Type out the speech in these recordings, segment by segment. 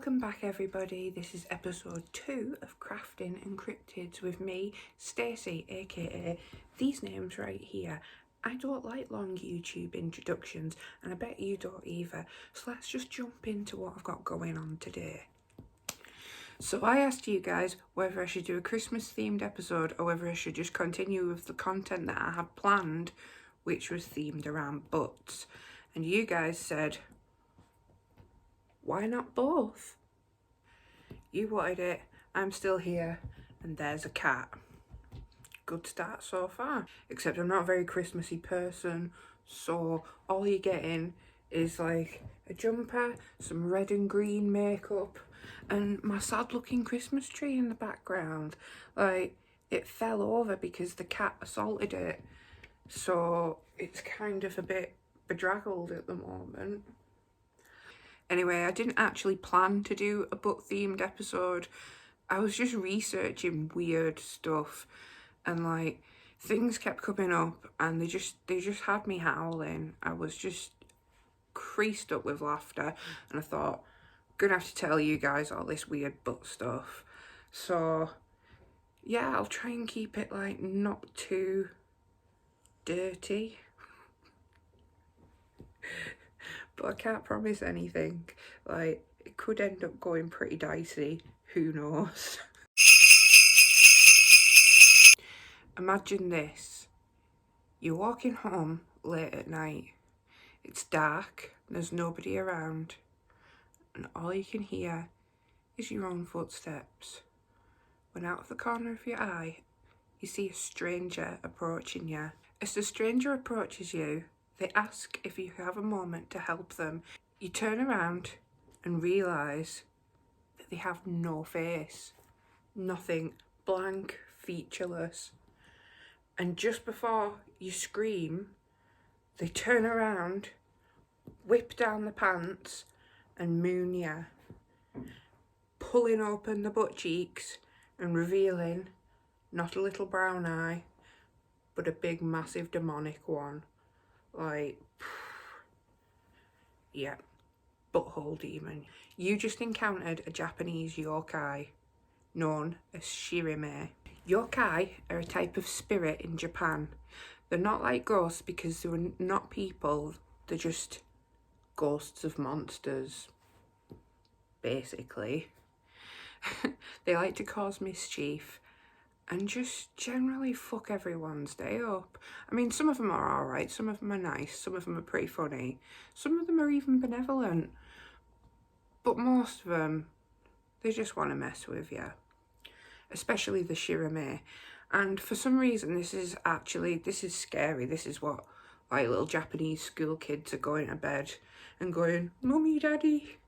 Welcome back everybody, this is episode 2 of Crafting and Cryptids with me, Stacey, aka these names right here. I don't like long YouTube introductions and I bet you don't either, so let's just jump into what I've got going on today. So I asked you guys whether I should do a Christmas themed episode or whether I should just continue with the content that I had planned, which was themed around butts, and you guys said, why not both? You wanted it, I'm still here, and there's a cat. Good start so far. Except I'm not a very Christmassy person, so all you're getting is like a jumper, some red and green makeup, and my sad looking Christmas tree in the background. Like, it fell over because the cat assaulted it, so it's kind of a bit bedraggled at the moment. Anyway, I didn't actually plan to do a book themed episode. I was just researching weird stuff and like things kept coming up and they just had me howling. I was just creased up with laughter and I thought, I'm gonna have to tell you guys all this weird butt stuff. So yeah, I'll try and keep it like not too dirty. But I can't promise anything. Like, it could end up going pretty dicey. Who knows? Imagine this. You're walking home late at night. It's dark, there's nobody around. And all you can hear is your own footsteps. When out of the corner of your eye, you see a stranger approaching you. As the stranger approaches you, they ask if you have a moment to help them. You turn around and realise that they have no face. Nothing. Blank, featureless. And just before you scream, they turn around, whip down the pants and moon you, pulling open the butt cheeks and revealing not a little brown eye, but a big massive demonic one. Like, yeah, butthole demon. You just encountered a Japanese yokai known as Shiramae. Yokai are a type of spirit in Japan. They're not like ghosts because they're not people, they're just ghosts of monsters, basically. They like to cause mischief and just generally fuck everyone's day up. I mean, some of them are alright, some of them are nice, some of them are pretty funny, some of them are even benevolent, but most of them, they just want to mess with you. Especially the Shiramae. And for some reason, this is scary. This is what like little Japanese school kids are going to bed and going, Mummy, Daddy,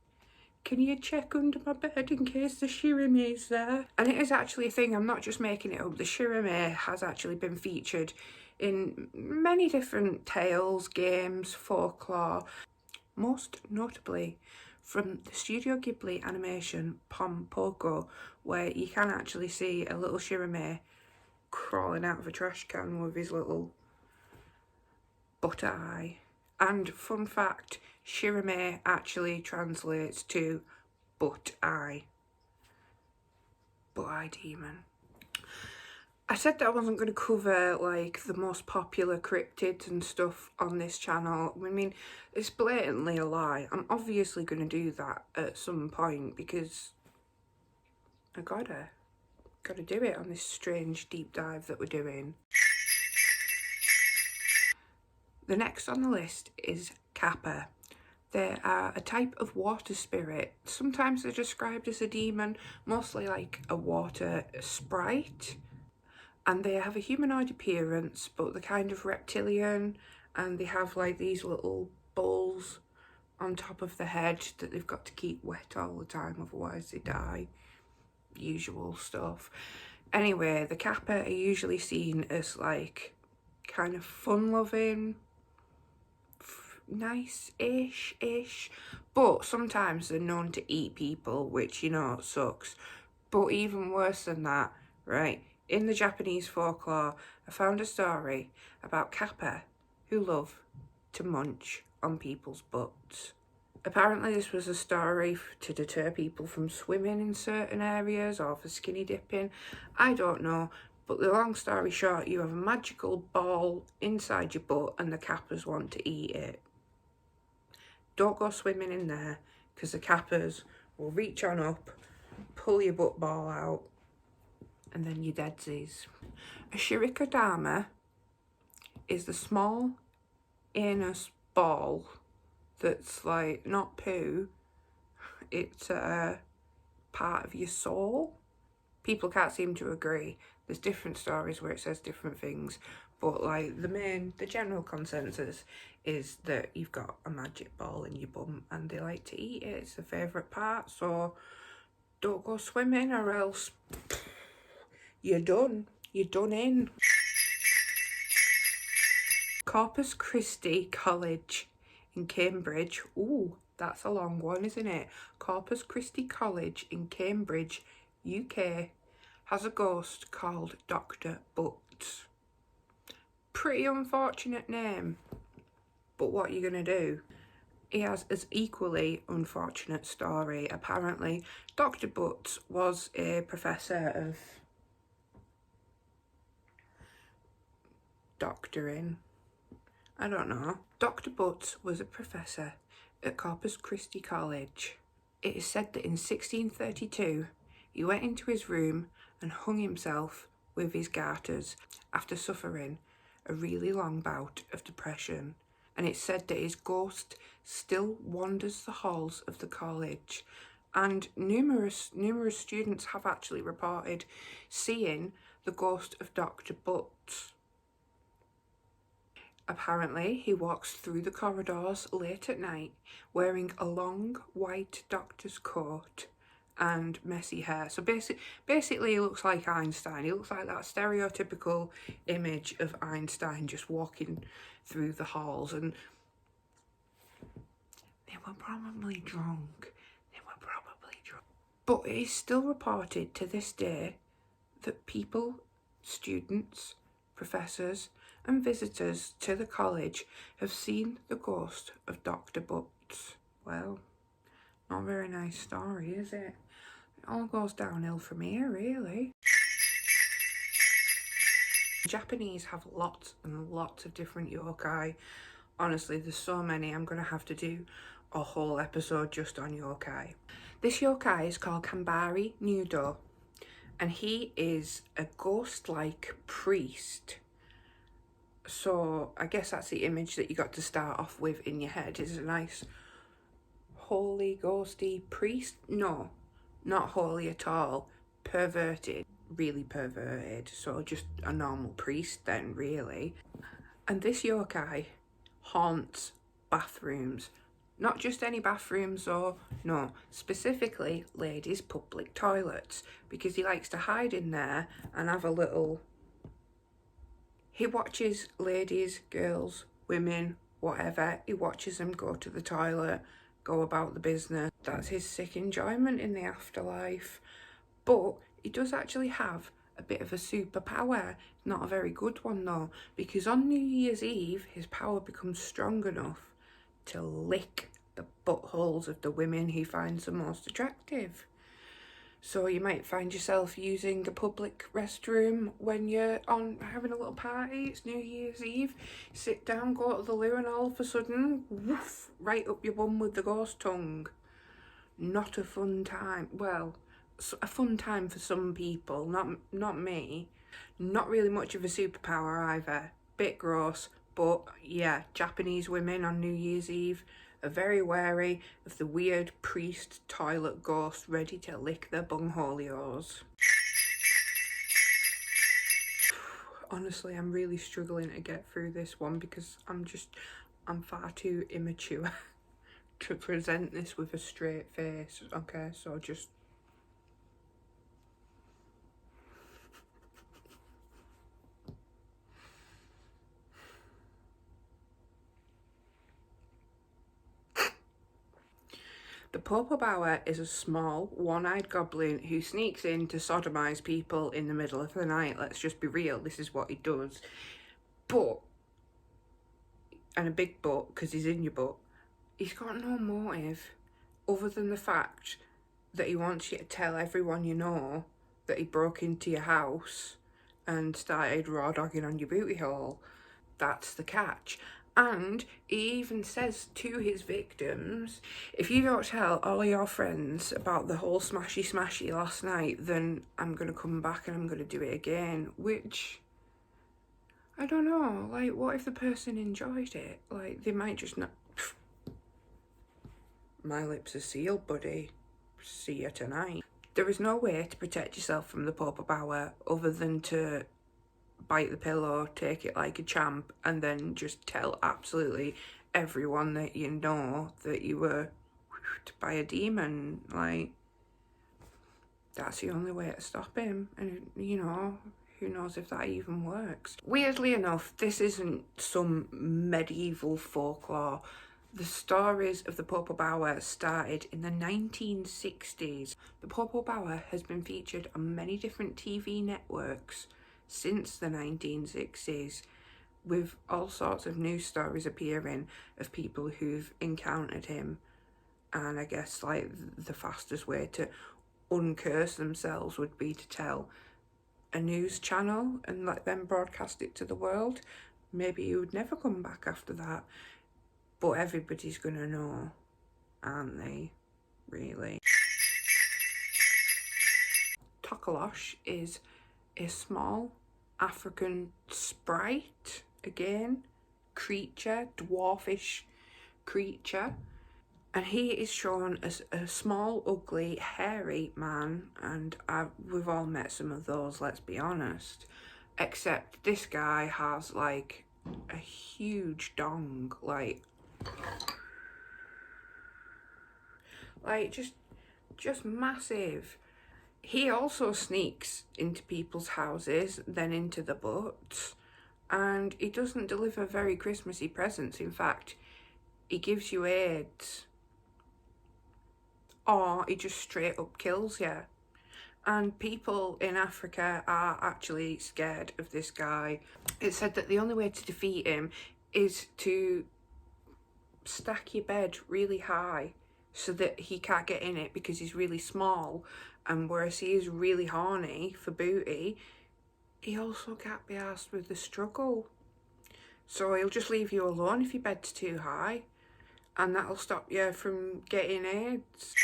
can you check under my bed in case the Shiramae's there? And it is actually a thing, I'm not just making it up. The Shiramae has actually been featured in many different tales, games, folklore, most notably from the Studio Ghibli animation Pom Poko, where you can actually see a little Shiramae crawling out of a trash can with his little butt eye. And fun fact, Shiramae actually translates to butt eye. Butt eye demon. I said that I wasn't going to cover like the most popular cryptids and stuff on this channel. I mean, it's blatantly a lie. I'm obviously going to do that at some point because I gotta do it on this strange deep dive that we're doing. The next on the list is Kappa. They are a type of water spirit. Sometimes they're described as a demon, mostly like a water sprite. And they have a humanoid appearance, but they're kind of reptilian, and they have like these little balls on top of the head that they've got to keep wet all the time, otherwise they die. Usual stuff. Anyway, the Kappa are usually seen as like kind of fun-loving, nice-ish, but sometimes they're known to eat people, which, you know, sucks. But even worse than that, right, in the Japanese folklore, I found a story about Kappa who love to munch on people's butts. Apparently this was a story to deter people from swimming in certain areas or for skinny dipping. I don't know, but the long story short, you have a magical ball inside your butt and the Kappas want to eat it. Don't go swimming in there because the Kappas will reach on up, pull your butt ball out, and then you're deadsies. A shirikodama is the small anus ball that's like not poo, it's a part of your soul. People can't seem to agree. There's different stories where it says different things, but like the general consensus is that you've got a magic ball in your bum and they like to eat it. It's the favourite part, so don't go swimming or else you're done in. Corpus Christi College in Cambridge. Ooh, that's a long one, isn't it? Corpus Christi College in Cambridge, UK, has a ghost called Dr. Butz. Pretty unfortunate name, but what are you gonna do? He has an equally unfortunate story. Apparently, Dr. Butz was a professor of doctoring. I don't know. Dr. Butz was a professor at Corpus Christi College. It is said that in 1632, he went into his room and hung himself with his garters after suffering a really long bout of depression. And it's said that his ghost still wanders the halls of the college. And numerous students have actually reported seeing the ghost of Dr. Butz. Apparently, he walks through the corridors late at night wearing a long white doctor's coat and messy hair. So basically he looks like Einstein. He looks like that stereotypical image of Einstein just walking through the halls, and they were probably drunk. But it is still reported to this day that people, students, professors and visitors to the college have seen the ghost of Dr. Butz. Well, not a very nice story, is it? It all goes downhill from here, really. The Japanese have lots and lots of different yokai. Honestly, there's so many, I'm going to have to do a whole episode just on yokai. This yokai is called Kamibari Noodle, and he is a ghost-like priest. So I guess that's the image that you got to start off with in your head. Is a nice holy ghosty priest? No, not holy at all. Perverted, really perverted. So just a normal priest then, really. And this yokai haunts bathrooms. Not just any bathrooms though, no, specifically ladies' public toilets, because he likes to hide in there and have a little... He watches ladies, girls, women, whatever, he watches them go to the toilet, go about the business. That's his sick enjoyment in the afterlife. But he does actually have a bit of a superpower, not a very good one though, because on New Year's Eve, his power becomes strong enough to lick the buttholes of the women he finds the most attractive. So you might find yourself using a public restroom when you're having a little party, it's New Year's Eve, sit down, go to the loo, and all of a sudden, woof, right up your bum with the ghost tongue. Not a fun time. Well, a fun time for some people, not me. Not really much of a superpower either. Bit gross, but yeah, Japanese women on New Year's Eve are very wary of the weird priest toilet ghost ready to lick their bungholios. Honestly, I'm really struggling to get through this one because I'm far too immature to present this with a straight face. Okay, so just... The Popobauer is a small, one-eyed goblin who sneaks in to sodomise people in the middle of the night. Let's just be real, this is what he does. But, and a big but, because he's in your butt, He's got no motive other than the fact that he wants you to tell everyone you know that he broke into your house and started raw dogging on your booty hole. That's the catch. And he even says to his victims, if you don't tell all your friends about the whole smashy last night, then I'm going to come back and I'm going to do it again. Which, I don't know, like, what if the person enjoyed it? Like, they might just not... My lips are sealed, buddy. See you tonight. There is no way to protect yourself from the Pope Bauer other than to bite the pillow, take it like a champ, and then just tell absolutely everyone that you know that you were by a demon. Like, that's the only way to stop him. And, you know, who knows if that even works. Weirdly enough, this isn't some medieval folklore. The stories of the Popo Bauer started in the 1960s. The Popo Bauer has been featured on many different TV networks since the 1960s, with all sorts of news stories appearing of people who've encountered him. And I guess, like, the fastest way to uncurse themselves would be to tell a news channel and let them broadcast it to the world. Maybe you would never come back after that, but everybody's gonna know, aren't they? Really. Takale is a small African sprite, again, creature, dwarfish creature, and he is shown as a small, ugly, hairy man, and we've all met some of those, let's be honest, except this guy has like a huge dong, like just massive. He also sneaks into people's houses, then into the Butz, and he doesn't deliver very Christmassy presents. In fact, he gives you AIDS, or he just straight up kills you. And people in Africa are actually scared of this guy. It's said that the only way to defeat him is to stack your bed really high so that he can't get in it because he's really small, and whereas he is really horny for booty, he also can't be arsed with the struggle. So he'll just leave you alone if your bed's too high, and that'll stop you from getting AIDS.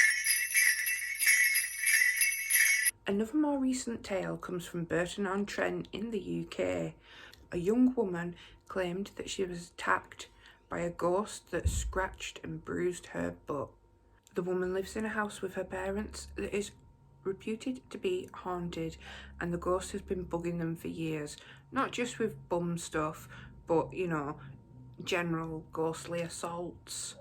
Another more recent tale comes from Burton On Trent in the UK. A young woman claimed that she was attacked by a ghost that scratched and bruised her butt. The woman lives in a house with her parents that is reputed to be haunted, and the ghost has been bugging them for years. Not just with bum stuff, but, you know, general ghostly assaults,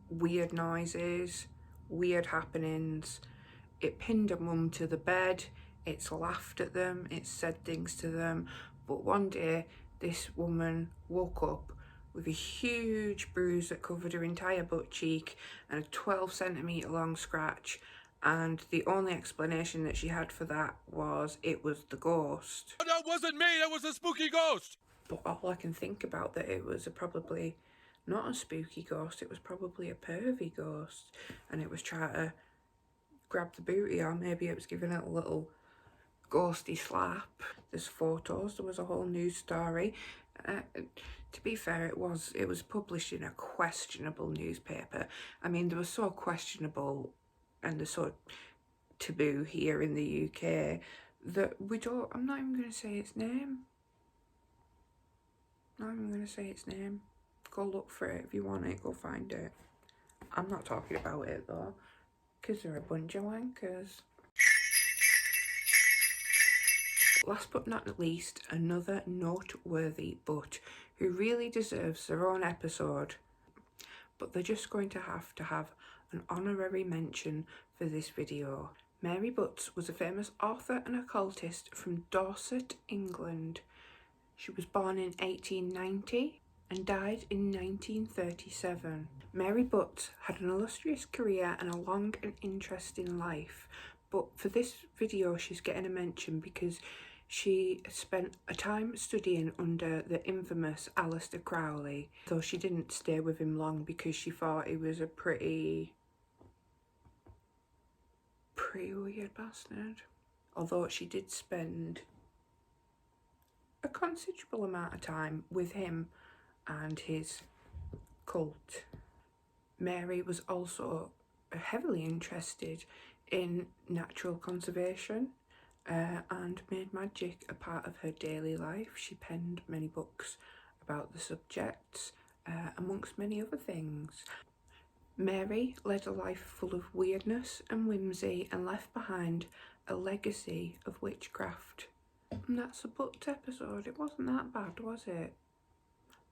weird noises, weird happenings. It pinned a mum to the bed, it's laughed at them, it's said things to them, but one day this woman woke up with a huge bruise that covered her entire butt cheek and a 12cm long scratch, and the only explanation that she had for that was it was the ghost. That wasn't me, that was a spooky ghost! But all I can think about that it was probably not a spooky ghost, it was probably a pervy ghost, and it was trying to grab the booty, or maybe it was giving it a little ghosty slap. There's photos, there was a whole news story. To be fair, it was published in a questionable newspaper. I mean, they were so questionable and they're so taboo here in the UK that I'm not even going to say its name. Not even going to say its name. Go look for it if you want it, go find it. I'm not talking about it though, because they're a bunch of wankers. Last but not least, another noteworthy butt who really deserves their own episode, but they're just going to have an honorary mention for this video. Mary Butz was a famous author and occultist from Dorset, England. She was born in 1890 and died in 1937. Mary Butz had an illustrious career and a long and interesting life, but for this video she's getting a mention because She spent a time studying under the infamous Aleister Crowley, though she didn't stay with him long because she thought he was a pretty weird bastard. Although she did spend a considerable amount of time with him and his cult. Mary was also heavily interested in natural conservation and made magic a part of her daily life. She penned many books about the subjects, amongst many other things. Mary led a life full of weirdness and whimsy and left behind a legacy of witchcraft. And that's a Butz episode. It wasn't that bad, was it?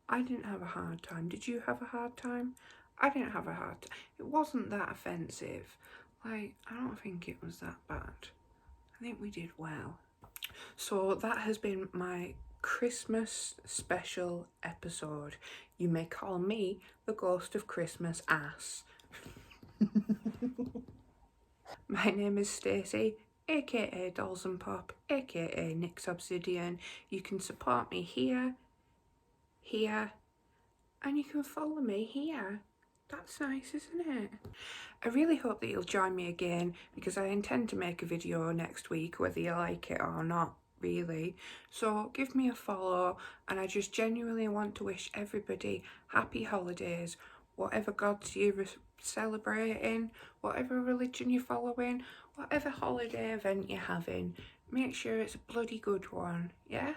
I didn't have a hard time. Did you have a hard time? I didn't have a hard time. It wasn't that offensive. Like, I don't think it was that bad. I think we did well. So that has been my Christmas special episode. You may call me the ghost of Christmas ass. My name is Stacey, aka Dolls and Pop, aka Nick's Obsidian. You can support me here, and you can follow me here. That's nice, isn't it? I really hope that you'll join me again, because I intend to make a video next week, whether you like it or not, really. So give me a follow, and I just genuinely want to wish everybody happy holidays, whatever gods you're celebrating, whatever religion you're following, whatever holiday event you're having. Make sure it's a bloody good one, yeah?